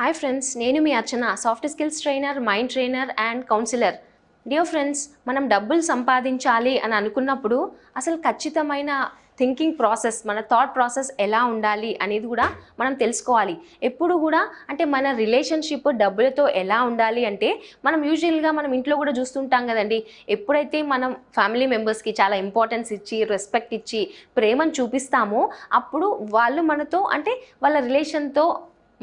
Hi friends, నేను మీ Archana, soft skills trainer, mind trainer and counsellor. Dear friends, మనం డబ్బులు సంపాదించాలి అని అనుకున్నప్పుడు అసలు ఖచ్చితమైన థింకింగ్ ప్రాసెస్, మన థాట్ ప్రాసెస్ ఎలా ఉండాలి అనేది కూడా మనం తెలుసుకోవాలి. ఎప్పుడు కూడా అంటే మన రిలేషన్షిప్ డబ్బులతో ఎలా ఉండాలి అంటే మనం యూజువల్గా మనం ఇంట్లో కూడా చూస్తుంటాం కదండి. ఎప్పుడైతే మనం ఫ్యామిలీ మెంబర్స్కి చాలా ఇంపార్టెన్స్ ఇచ్చి, రెస్పెక్ట్ ఇచ్చి, ప్రేమను చూపిస్తామో అప్పుడు వాళ్ళు మనతో అంటే వాళ్ళ రిలేషన్తో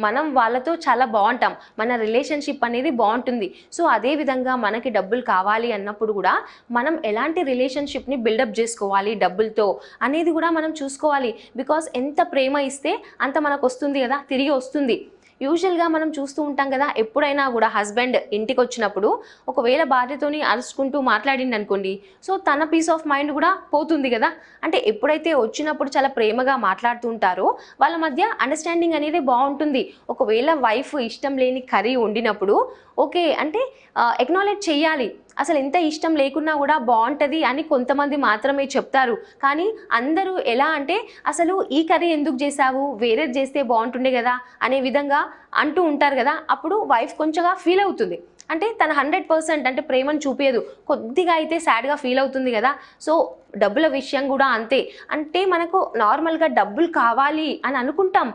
మనం వాళ్ళతో చాలా బాగుంటాం, మన రిలేషన్షిప్ అనేది బాగుంటుంది. సో అదేవిధంగా మనకి డబ్బులు కావాలి అన్నప్పుడు కూడా మనం ఎలాంటి రిలేషన్షిప్ని బిల్డప్ చేసుకోవాలి డబ్బులతో అనేది కూడా మనం చూసుకోవాలి. బికాస్ ఎంత ప్రేమ ఇస్తే అంత మనకు వస్తుంది కదా, తిరిగి వస్తుంది. యూజువల్గా మనం చూస్తూ ఉంటాం కదా, ఎప్పుడైనా కూడా హస్బెండ్ ఇంటికి వచ్చినప్పుడు ఒకవేళ భార్యతోని అరుచుకుంటూ మాట్లాడింది అనుకోండి, సో తన పీస్ ఆఫ్ మైండ్ కూడా పోతుంది కదా. అంటే ఎప్పుడైతే వచ్చినప్పుడు చాలా ప్రేమగా మాట్లాడుతూ ఉంటారో వాళ్ళ మధ్య అండర్స్టాండింగ్ అనేది బాగుంటుంది. ఒకవేళ వైఫ్ ఇష్టం లేని కర్రీ వండినప్పుడు ఓకే అంటే ఎక్నాలెడ్జ్ చేయాలి. అసలు ఎంత ఇష్టం లేకున్నా కూడా బాగుంటుంది అని కొంతమంది మాత్రమే చెప్తారు. కానీ అందరూ ఎలా అంటే అసలు ఈ కర్రీ ఎందుకు చేసావు, వేరేది చేస్తే బాగుంటుండే కదా అనే విధంగా అంటూ ఉంటారు కదా. అప్పుడు వైఫ్ కొంచెంగా ఫీల్ అవుతుంది. అంటే తన 100% అంటే ప్రేమను చూపించదు, కొద్దిగా అయితే సాడ్గా ఫీల్ అవుతుంది కదా. సో డబ్బుల విషయం కూడా అంతే. అంటే మనకు నార్మల్గా డబ్బులు కావాలి అని అనుకుంటాం,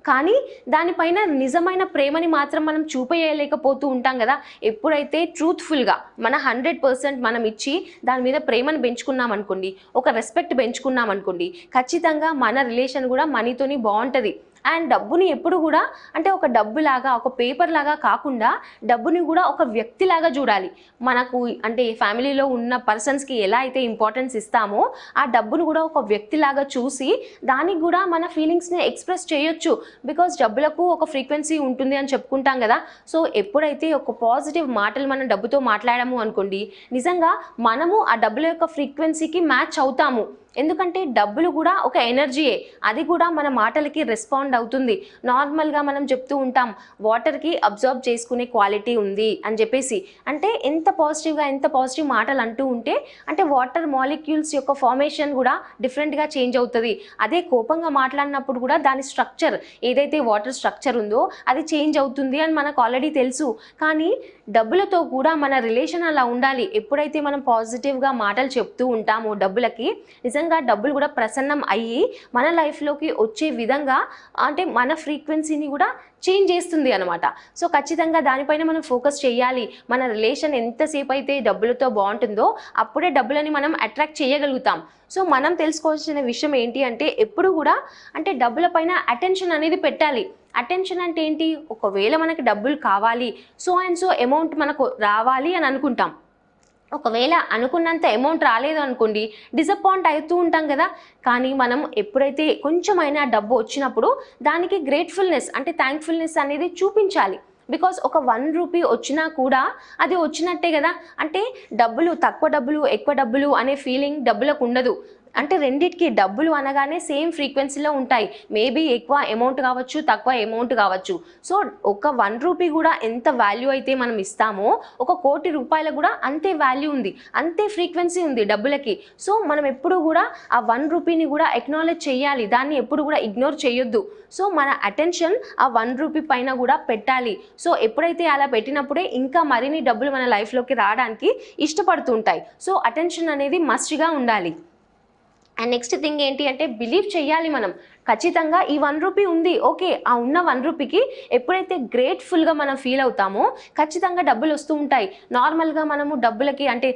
కానీ దానిపైన నిజమైన ప్రేమని మాత్రం మనం చూపేయలేకపోతూ ఉంటాం కదా. ఎప్పుడైతే ట్రూత్ఫుల్గా మన 100% మనం ఇచ్చి దాని మీద ప్రేమను పెంచుకున్నాం అనుకోండి, ఒక రెస్పెక్ట్ పెంచుకున్నాం అనుకోండి, ఖచ్చితంగా మన రిలేషన్ కూడా మనీతోని బాగుంటుంది. అండ్ డబ్బుని ఎప్పుడు కూడా అంటే ఒక డబ్బులాగా, ఒక పేపర్ లాగా కాకుండా డబ్బుని కూడా ఒక వ్యక్తిలాగా చూడాలి. మనకు అంటే ఫ్యామిలీలో ఉన్న పర్సన్స్కి ఎలా అయితే ఇంపార్టెన్స్ ఇస్తామో ఆ డబ్బును కూడా ఒక వ్యక్తిలాగా చూసి దానికి కూడా మన ఫీలింగ్స్ని ఎక్స్ప్రెస్ చేయొచ్చు. బికాస్ డబ్బులకు ఒక ఫ్రీక్వెన్సీ ఉంటుంది అని చెప్పుకుంటాం కదా. సో ఎప్పుడైతే ఒక పాజిటివ్ మాటలు మనం డబ్బుతో మాట్లాడాము అనుకోండి, నిజంగా మనము ఆ డబ్బుల యొక్క ఫ్రీక్వెన్సీకి మ్యాచ్ అవుతాము. ఎందుకంటే డబ్బులు కూడా ఒక ఎనర్జీయే, అది కూడా మన మాటలకి రెస్పాండ్ అవుతుంది. నార్మల్గా మనం చెప్తూ ఉంటాం వాటర్కి అబ్జర్వ్ చేసుకునే క్వాలిటీ ఉంది అని చెప్పేసి. అంటే ఎంత పాజిటివ్ మాటలు అంటూ ఉంటే అంటే వాటర్ మాలిక్యూల్స్ యొక్క ఫార్మేషన్ కూడా డిఫరెంట్గా చేంజ్ అవుతుంది. అదే కోపంగా మాట్లాడినప్పుడు కూడా దాని స్ట్రక్చర్, ఏదైతే వాటర్ స్ట్రక్చర్ ఉందో అది చేంజ్ అవుతుంది అని మనకు ఆల్రెడీ తెలుసు. కానీ డబ్బులతో కూడా మన రిలేషన్ అలా ఉండాలి. ఎప్పుడైతే మనం పాజిటివ్గా మాటలు చెప్తూ ఉంటామో డబ్బులకి, నిజంగా డబ్బులు కూడా ప్రసన్నం అయ్యి మన లైఫ్లోకి వచ్చే విధంగా అంటే మన ఫ్రీక్వెన్సీని కూడా చేంజ్ చేస్తుంది అనమాట. సో ఖచ్చితంగా దానిపైన మనం ఫోకస్ చేయాలి. మన రిలేషన్ ఎంతసేపు అయితే డబ్బులతో బాగుంటుందో అప్పుడే డబ్బులని మనం అట్రాక్ట్ చేయగలుగుతాం. సో మనం తెలుసుకోవాల్సిన విషయం ఏంటి అంటే ఎప్పుడు కూడా అంటే డబ్బుల పైన అటెన్షన్ అనేది పెట్టాలి. అటెన్షన్ అంటే ఏంటి, ఒకవేళ మనకి డబ్బులు కావాలి, సో అండ్ సో అమౌంట్ మనకు రావాలి అని అనుకుంటాం. ఒకవేళ అనుకున్నంత అమౌంట్ రాలేదు అనుకోండి, డిసప్పాయింట్ అవుతూ ఉంటాం కదా. కానీ మనం ఎప్పుడైతే కొంచెమైనా డబ్బు వచ్చినప్పుడు దానికి గ్రేట్ఫుల్నెస్ అంటే థ్యాంక్ఫుల్నెస్ అనేది చూపించాలి. బికాస్ ఒక 1 రూపీ వచ్చినా కూడా అది వచ్చినట్టే కదా. అంటే డబ్బులు, తక్కువ డబ్బులు ఎక్కువ డబ్బులు అనే ఫీలింగ్ డబ్బులకు ఉండదు. అంటే రెండిటికి డబ్బులు అనగానే సేమ్ ఫ్రీక్వెన్సీలో ఉంటాయి. మేబీ ఎక్కువ అమౌంట్ కావచ్చు, తక్కువ అమౌంట్ కావచ్చు. సో ఒక 1 రూపీ కూడా ఎంత వాల్యూ అయితే మనం ఇస్తామో 1 కోటి రూపాయలకు కూడా అంతే వాల్యూ ఉంది, అంతే ఫ్రీక్వెన్సీ ఉంది డబ్బులకి. సో మనం ఎప్పుడు కూడా ఆ 1 రూపీని కూడా ఎక్నాలెడ్జ్ చేయాలి, దాన్ని ఎప్పుడు కూడా ఇగ్నోర్ చేయొద్దు. సో మన అటెన్షన్ ఆ 1 రూపీ పైన కూడా పెట్టాలి. సో ఎప్పుడైతే అలా పెట్టినప్పుడే ఇంకా మరిన్ని డబ్బులు మన లైఫ్లోకి రావడానికి ఇష్టపడుతుంటాయి. సో అటెన్షన్ అనేది మస్ట్గా ఉండాలి. అండ్ నెక్స్ట్ థింగ్ ఏంటి అంటే బిలీవ్ చేయాలి మనం. ఖచ్చితంగా ఈ 1 రూపీ ఉంది, ఓకే ఆ ఉన్న 1 రూపీకి ఎప్పుడైతే గ్రేట్ఫుల్గా మనం ఫీల్ అవుతామో ఖచ్చితంగా డబ్బులు వస్తూ ఉంటాయి. నార్మల్గా మనము డబ్బులకి అంటే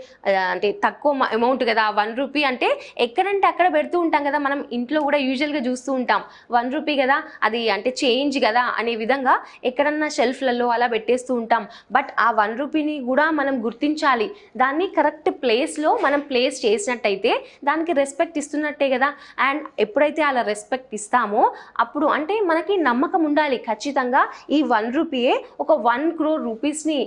తక్కువ అమౌంట్ కదా 1 రూపీ అంటే ఎక్కడంటే అక్కడ పెడుతూ ఉంటాం కదా. మనం ఇంట్లో కూడా యూజువల్గా చూస్తూ ఉంటాం 1 రూపీ కదా అది అంటే చేంజ్ కదా అనే విధంగా ఎక్కడన్నా షెల్ఫ్లలో అలా పెట్టేస్తూ ఉంటాం. బట్ ఆ 1 రూపీని కూడా మనం గుర్తించాలి. దాన్ని కరెక్ట్ ప్లేస్లో మనం ప్లేస్ చేసినట్టయితే దానికి రెస్పెక్ట్ ఇస్తున్నట్టే కదా. అండ్ ఎప్పుడైతే అలా రెస్పెక్ట్ ఇస్తామో అప్పుడు అంటే మనకి నమ్మకం ఉండాలి, ఖచ్చితంగా ఈ 1 రూపీయే ఒక 1 crore రూపీస్ని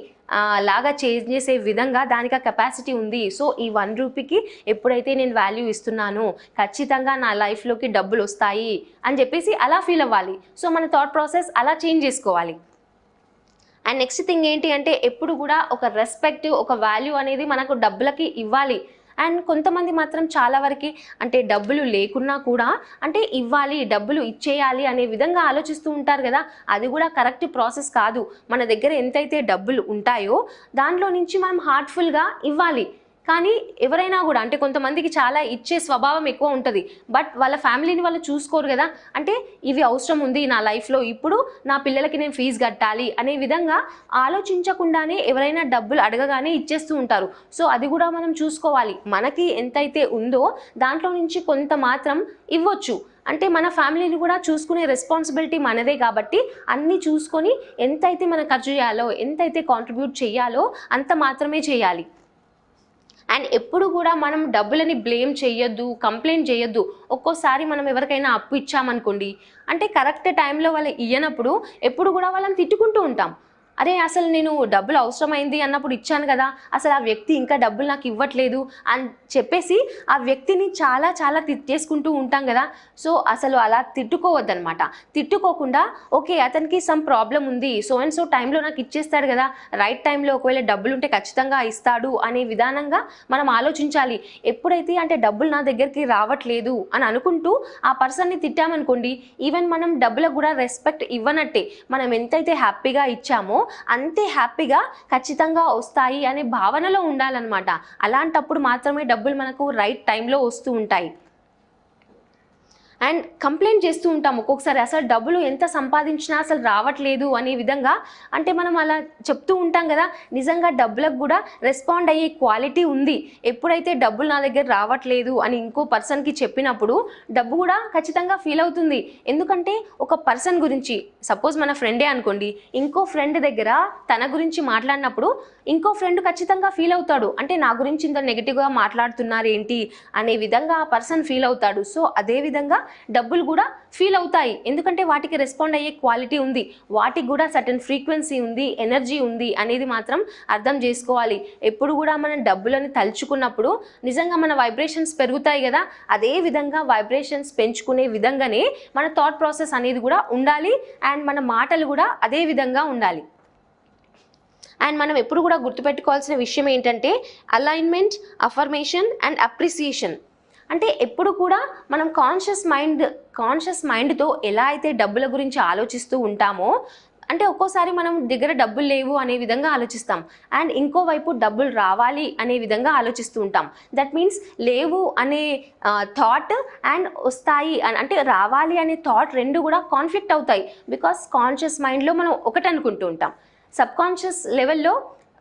లాగా చేంజ్ చేసే విధంగా దానికి ఆ కెపాసిటీ ఉంది. సో ఈ 1 రూపీకి ఎప్పుడైతే నేను వాల్యూ ఇస్తున్నానో ఖచ్చితంగా నా లైఫ్లోకి డబ్బులు వస్తాయి అని చెప్పేసి అలా ఫీల్ అవ్వాలి. సో మన థాట్ ప్రాసెస్ అలా చేంజ్ చేసుకోవాలి. అండ్ నెక్స్ట్ థింగ్ ఏంటి అంటే ఎప్పుడు కూడా ఒక రెస్పెక్ట్, ఒక వాల్యూ అనేది మనకు డబ్బులకి ఇవ్వాలి. అండ్ కొంతమంది మాత్రం చాలా వరకు అంటే డబ్బులు లేకున్నా కూడా అంటే ఇవ్వాలి, డబ్బులు ఇచ్చేయాలి అనే విధంగా ఆలోచిస్తూ ఉంటారు కదా, అది కూడా కరెక్ట్ ప్రాసెస్ కాదు. మన దగ్గర ఎంతైతే డబ్బులు ఉంటాయో దాంట్లో నుంచి మనం హార్ట్ఫుల్గా ఇవ్వాలి. కానీ ఎవరైనా కూడా అంటే కొంతమందికి చాలా ఇచ్చే స్వభావం ఎక్కువ ఉంటుంది, బట్ వాళ్ళ ఫ్యామిలీని వాళ్ళు చూసుకోరు కదా. అంటే ఇవి అవసరం ఉంది నా లైఫ్లో, ఇప్పుడు నా పిల్లలకి నేను ఫీజు కట్టాలి అనే విధంగా ఆలోచించకుండానే ఎవరైనా డబ్బులు అడగగానే ఇచ్చేస్తూ ఉంటారు. సో అది కూడా మనం చూసుకోవాలి. మనకి ఎంతైతే ఉందో దాంట్లో నుంచి కొంత మాత్రం ఇవ్వచ్చు. అంటే మన ఫ్యామిలీని కూడా చూసుకునే రెస్పాన్సిబిలిటీ మనదే కాబట్టి అన్నీ చూసుకొని ఎంతైతే మనం ఖర్చు చేయాలో, ఎంతైతే కాంట్రిబ్యూట్ చేయాలో అంత మాత్రమే చేయాలి. అండ్ ఎప్పుడు కూడా మనం డబ్బులని బ్లేమ్ చేయొద్దు, కంప్లైంట్ చేయొద్దు. ఒక్కోసారి మనం ఎవరికైనా అప్పు ఇచ్చామనుకోండి, అంటే కరెక్ట్ టైంలో వాళ్ళు ఇయ్యనప్పుడు ఎప్పుడు కూడా వాళ్ళని తిట్టుకుంటూ ఉంటాం. అరే అసలు నేను డబ్బులు అవసరమైంది అన్నప్పుడు ఇచ్చాను కదా, అసలు ఆ వ్యక్తి ఇంకా డబ్బులు నాకు ఇవ్వట్లేదు అని చెప్పేసి ఆ వ్యక్తిని చాలా చాలా తిట్టేసుకుంటూ ఉంటాం కదా. సో అసలు అలా తిట్టుకోవద్దనమాట. తిట్టుకోకుండా ఓకే అతనికి సమ్ ప్రాబ్లం ఉంది, సో అండ్ సో టైంలో నాకు ఇచ్చేస్తాడు కదా, రైట్ టైంలో ఒకవేళ డబ్బులు ఉంటే ఖచ్చితంగా ఇస్తాడు అనే విధానంగా మనం ఆలోచించాలి. ఎప్పుడైతే అంటే డబ్బులు నా దగ్గరికి రావట్లేదు అని అనుకుంటూ ఆ పర్సన్ని తిట్టామనుకోండి, ఈవెన్ మనం డబ్బులకు కూడా రెస్పెక్ట్ ఇవ్వనట్టే. మనం ఎంతైతే హ్యాపీగా ఇచ్చామో అంతే హ్యాపీగా ఖచ్చితంగా వస్తాయి అనే భావనలో ఉండాలన్నమాట. అలాంటప్పుడు మాత్రమే డబ్బులు మనకు రైట్ టైంలో వస్తూ ఉంటాయి. అండ్ కంప్లైంట్ చేస్తూ ఉంటాం ఒక్కొక్కసారి, అసలు డబ్బులు ఎంత సంపాదించినా అసలు రావట్లేదు అనే విధంగా అంటే మనం అలా చెప్తూ ఉంటాం కదా. నిజంగా డబ్బులకు కూడా రెస్పాండ్ అయ్యే క్వాలిటీ ఉంది. ఎప్పుడైతే డబ్బులు నా దగ్గర రావట్లేదు అని ఇంకో పర్సన్కి చెప్పినప్పుడు డబ్బు కూడా ఖచ్చితంగా ఫీల్ అవుతుంది. ఎందుకంటే ఒక పర్సన్ గురించి, సపోజ్ మన ఫ్రెండే అనుకోండి, ఇంకో ఫ్రెండ్ దగ్గర తన గురించి మాట్లాడినప్పుడు ఇంకో ఫ్రెండ్ ఖచ్చితంగా ఫీల్ అవుతాడు. అంటే నా గురించి ఇంత నెగిటివ్గా మాట్లాడుతున్నారు ఏంటి అనే విధంగా ఆ పర్సన్ ఫీల్ అవుతాడు. సో అదే విధంగా డబ్బులు కూడా ఫీల్ అవుతాయి. ఎందుకంటే వాటికి రెస్పాండ్ అయ్యే క్వాలిటీ ఉంది, వాటికి కూడా సర్టెన్ ఫ్రీక్వెన్సీ ఉంది, ఎనర్జీ ఉంది అనేది మాత్రం అర్థం చేసుకోవాలి. ఎప్పుడు కూడా మనం డబ్బులను తలుచుకున్నప్పుడు నిజంగా మన వైబ్రేషన్స్ పెరుగుతాయి కదా, అదే విధంగా వైబ్రేషన్స్ పెంచుకునే విధంగానే మన థాట్ ప్రాసెస్ అనేది కూడా ఉండాలి. అండ్ మన మాటలు కూడా అదే విధంగా ఉండాలి. అండ్ మనం ఎప్పుడు కూడా గుర్తుపెట్టుకోవాల్సిన విషయం ఏంటంటే అలైన్మెంట్, అఫర్మేషన్ అండ్ అప్రిసియేషన్. అంటే ఎప్పుడు కూడా మనం కాన్షియస్ మైండ్తో ఎలా అయితే డబ్బుల గురించి ఆలోచిస్తూ ఉంటామో, అంటే ఒక్కోసారి మనం దగ్గర డబ్బులు లేవు అనే విధంగా ఆలోచిస్తాం, అండ్ ఇంకోవైపు డబ్బులు రావాలి అనే విధంగా ఆలోచిస్తూ ఉంటాం. దట్ మీన్స్ లేవు అనే థాట్ అండ్ వస్తాయి అంటే రావాలి అనే థాట్ రెండు కూడా కాన్ఫ్లిక్ట్ అవుతాయి. బికాస్ కాన్షియస్ మైండ్లో మనం ఒకటి అనుకుంటూ ఉంటాం, సబ్ కాన్షియస్ లెవెల్లో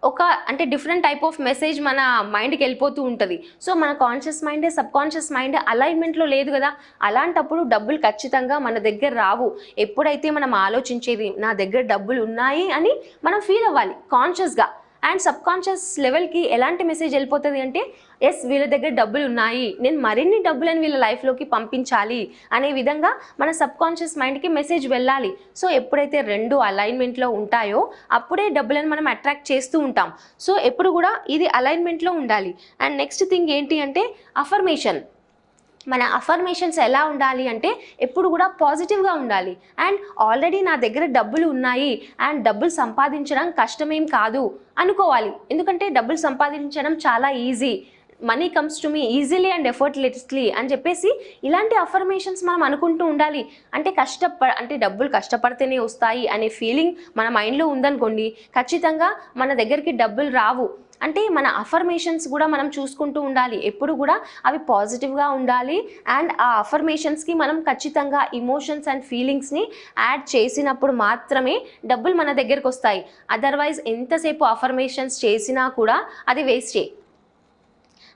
ఒక అంటే డిఫరెంట్ టైప్ ఆఫ్ మెసేజ్ మన మైండ్కి వెళ్ళిపోతూ ఉంటుంది. సో మన conscious mind, subconscious mind అలైన్మెంట్లో లేదు కదా, అలాంటప్పుడు డబ్బులు ఖచ్చితంగా మన దగ్గర రావు. ఎప్పుడైతే మనం ఆలోచించేది నా దగ్గర డబ్బులు ఉన్నాయి అని మనం ఫీల్ అవ్వాలి కాన్షియస్గా, అండ్ సబ్ కాన్షియస్ లెవెల్కి ఎలాంటి మెసేజ్ వెళ్ళిపోతుంది అంటే ఎస్ వీళ్ళ దగ్గర డబ్బులు ఉన్నాయి, నేను మరిన్ని డబ్బులను వీళ్ళ లైఫ్లోకి పంపించాలి అనే విధంగా మన సబ్ కాన్షియస్ మైండ్కి మెసేజ్ వెళ్ళాలి. సో ఎప్పుడైతే రెండు అలైన్మెంట్లో ఉంటాయో అప్పుడే డబ్బులను మనం అట్రాక్ట్ చేస్తూ ఉంటాం. సో ఎప్పుడు కూడా ఇది అలైన్మెంట్లో ఉండాలి. అండ్ నెక్స్ట్ థింగ్ ఏంటి అంటే అఫర్మేషన్. మన అఫర్మేషన్స్ ఎలా ఉండాలి అంటే ఎప్పుడు కూడా పాజిటివ్గా ఉండాలి. అండ్ ఆల్రెడీ నా దగ్గర డబ్బులు ఉన్నాయి అండ్ డబ్బులు సంపాదించడం కష్టమేం కాదు అనుకోవాలి. ఎందుకంటే డబ్బులు సంపాదించడం చాలా easy, money comes to me easily and effortlessly అని చెప్పేసి ఇలాంటి అఫర్మేషన్స్ మనం అనుకుంటూ ఉండాలి. అంటే డబ్బులు కష్టపడితేనే వస్తాయి అనే ఫీలింగ్ మన మైండ్లో ఉందనుకోండి, ఖచ్చితంగా మన దగ్గరికి డబ్బులు రావు. అంటే మన అఫర్మేషన్స్ కూడా మనం చూసుకుంటూ ఉండాలి, ఎప్పుడు కూడా అవి పాజిటివ్గా ఉండాలి. అండ్ ఆ అఫర్మేషన్స్కి మనం ఖచ్చితంగా ఇమోషన్స్ అండ్ ఫీలింగ్స్ని యాడ్ చేసినప్పుడు మాత్రమే డబ్బులు మన దగ్గరకు వస్తాయి. అదర్వైజ్ ఎంతసేపు అఫర్మేషన్స్ చేసినా కూడా అది వేస్టే.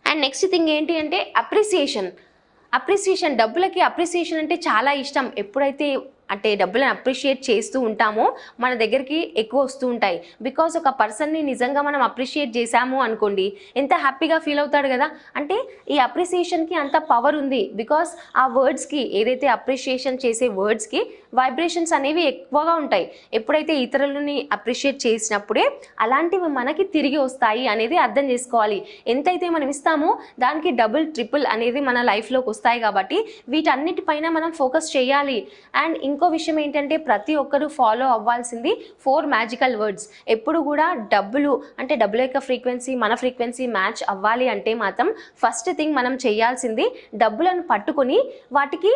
అండ్ నెక్స్ట్ థింగ్ ఏంటి అంటే అప్రిసియేషన్. డబ్బులకి అప్రిసియేషన్ అంటే చాలా ఇష్టం. ఎప్పుడైతే అంటే డబ్బులను అప్రిషియేట్ చేస్తూ ఉంటామో మన దగ్గరికి ఎక్కువ వస్తూ ఉంటాయి. బికాస్ ఒక పర్సన్ని నిజంగా మనం అప్రిషియేట్ చేశాము అనుకోండి, ఎంత హ్యాపీగా ఫీల్ అవుతాడు కదా. అంటే ఈ అప్రిసియేషన్కి అంత పవర్ ఉంది. బికాస్ ఆ వర్డ్స్కి, ఏదైతే అప్రిషియేషన్ చేసే వర్డ్స్కి వైబ్రేషన్స్ అనేవి ఎక్కువగా ఉంటాయి. ఎప్పుడైతే ఇతరులని అప్రిషియేట్ చేసినప్పుడే అలాంటివి మనకి తిరిగి వస్తాయి అనేది అర్థం చేసుకోవాలి. ఎంతైతే మనం ఇస్తామో దానికి డబుల్ ట్రిపుల్ అనేది మన లైఫ్లోకి వస్తాయి. కాబట్టి వీటన్నిటిపైన మనం ఫోకస్ చేయాలి. అండ్ ఇంకో విషయం ఏంటంటే ప్రతి ఒక్కరూ ఫాలో అవ్వాల్సింది 4 మ్యాజికల్ వర్డ్స్. ఎప్పుడు కూడా డబ్బుల యొక్క ఫ్రీక్వెన్సీ మన ఫ్రీక్వెన్సీ మ్యాచ్ అవ్వాలి అంటే మాత్రం ఫస్ట్ థింగ్ మనం చేయాల్సింది డబ్బులను పట్టుకొని వాటికి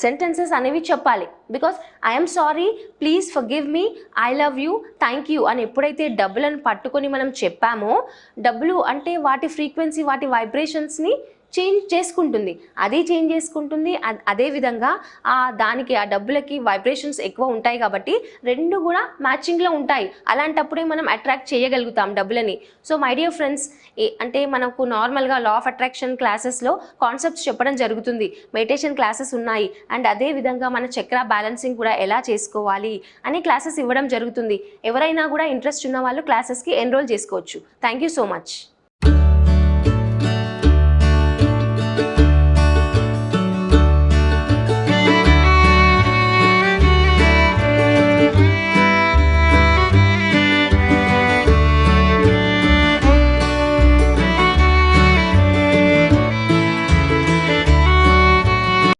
సెంటెన్సెస్ అనేవి చెప్పాలి. Because I'm sorry, please forgive me, I love you, thank you అని ఎప్పుడైతే డబ్బులను పట్టుకొని మనం చెప్పామో, డబ్బులు అంటే వాటి ఫ్రీక్వెన్సీ వాటి వైబ్రేషన్స్ని చేంజ్ చేసుకుంటుంది. అదేవిధంగా దానికి ఆ డబ్బులకి వైబ్రేషన్స్ ఎక్కువ ఉంటాయి కాబట్టి రెండు కూడా మ్యాచింగ్లో ఉంటాయి. అలాంటప్పుడే మనం అట్రాక్ట్ చేయగలుగుతాం డబ్బులని. సో మై డియర్ ఫ్రెండ్స్, అంటే మనకు నార్మల్గా లా ఆఫ్ అట్రాక్షన్ క్లాసెస్లో కాన్సెప్ట్స్ చెప్పడం జరుగుతుంది, మెడిటేషన్ క్లాసెస్ ఉన్నాయి, అండ్ అదేవిధంగా మన చక్ర బ్యాలెన్సింగ్ కూడా ఎలా చేసుకోవాలి అని క్లాసెస్ ఇవ్వడం జరుగుతుంది. ఎవరైనా కూడా ఇంట్రెస్ట్ ఉన్న వాళ్ళు క్లాసెస్కి ఎన్రోల్ చేసుకోవచ్చు. Thank you so much.